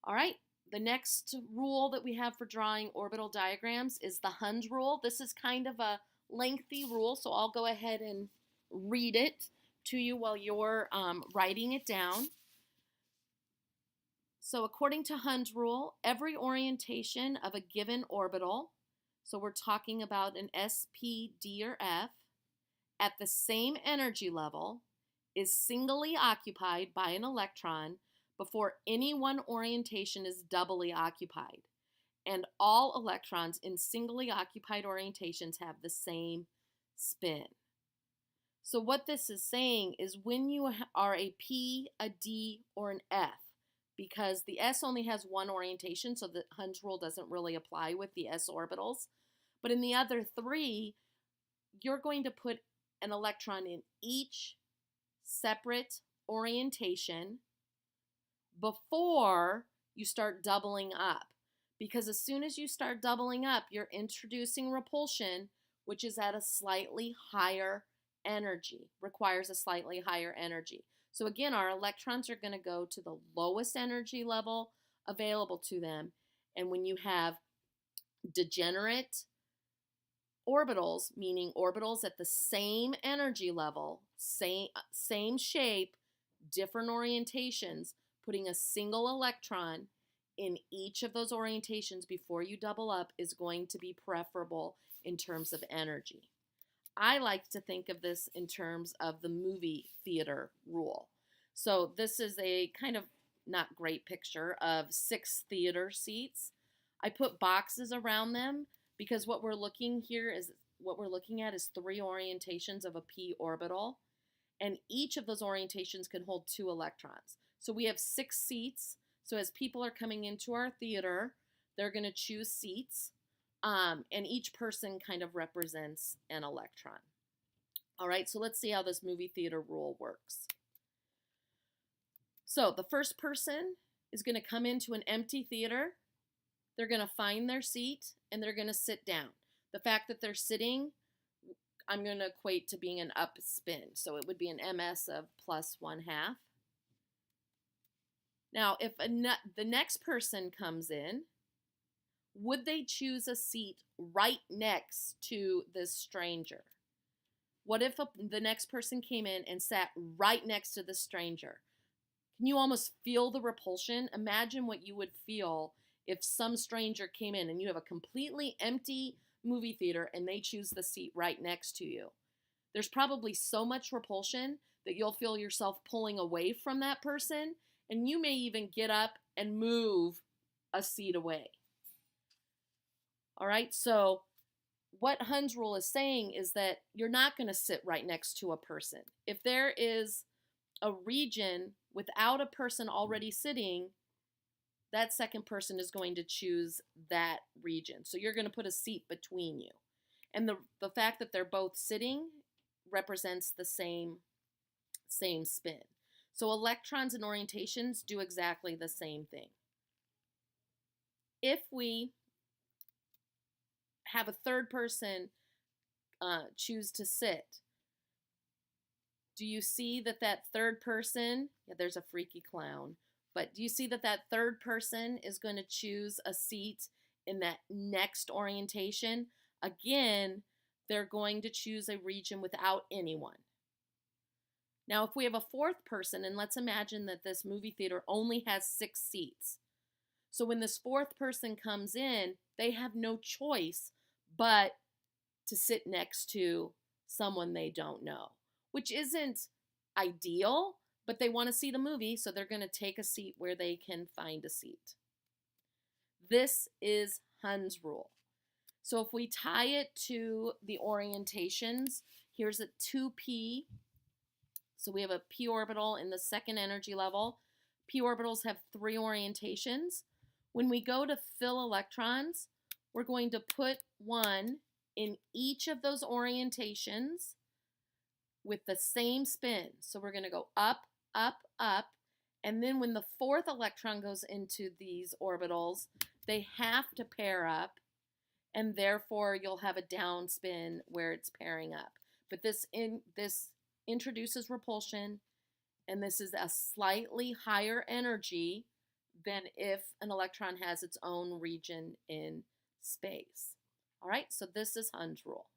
All right, the next rule that we have for drawing orbital diagrams is the Hund's rule. This is kind of a lengthy rule, so I'll go ahead and read it to you while you're writing it down. So according to Hund's rule, every orientation of a given orbital, so we're talking about an S, P, D, or F, at the same energy level is singly occupied by an electron before any one orientation is doubly occupied. And all electrons in singly occupied orientations have the same spin. So what this is saying is when you are a P, a D, or an F, because the S only has one orientation, so the Hund's rule doesn't really apply with the S orbitals. But in the other three, you're going to put an electron in each separate orientation before you start doubling up. Because as soon as you start doubling up, you're introducing repulsion, which is at a slightly higher energy, requires a slightly higher energy. So again, our electrons are going to go to the lowest energy level available to them. And when you have degenerate orbitals, meaning orbitals at the same energy level, same shape, different orientations, putting a single electron in each of those orientations before you double up is going to be preferable in terms of energy. I like to think of this in terms of the movie theater rule. So this is a kind of not great picture of 6 theater seats. I put boxes around them because what we're looking at is 3 orientations of a p orbital, and each of those orientations can hold 2 electrons. So we have 6 seats. So as people are coming into our theater, they're going to choose seats, and each person kind of represents an electron. All right, so let's see how this movie theater rule works. So the first person is going to come into an empty theater. They're going to find their seat, and they're going to sit down. The fact that they're sitting, I'm going to equate to being an up spin. So it would be an ms of plus 1/2. Now, if the next person comes in, would they choose a seat right next to this stranger? What if the next person came in and sat right next to the stranger? Can you almost feel the repulsion? Imagine what you would feel if some stranger came in and you have a completely empty movie theater and they choose the seat right next to you. There's probably so much repulsion that you'll feel yourself pulling away from that person, and you may even get up and move a seat away. All right, so what Hund's rule is saying is that you're not going to sit right next to a person. If there is a region without a person already sitting, that second person is going to choose that region. So you're going to put a seat between you. And the fact that they're both sitting represents the same spin. So electrons and orientations do exactly the same thing. If we have a third person choose to sit, do you see that third person, yeah, there's a freaky clown, but do you see that third person is going to choose a seat in that next orientation? Again, they're going to choose a region without anyone. Now, if we have a fourth person, and let's imagine that this movie theater only has 6 seats. So when this fourth person comes in, they have no choice but to sit next to someone they don't know, which isn't ideal, but they want to see the movie, so they're going to take a seat where they can find a seat. This is Hund's rule. So if we tie it to the orientations, here's a 2p. So we have a p orbital in the second energy level. P orbitals have 3 orientations. When we go to fill electrons, we're going to put 1 in each of those orientations with the same spin. So we're going to go up, up, up, and then when the fourth electron goes into these orbitals, they have to pair up, and therefore you'll have a down spin where it's pairing up. But this introduces repulsion, and this is a slightly higher energy than if an electron has its own region in space. All right, so this is Hund's rule.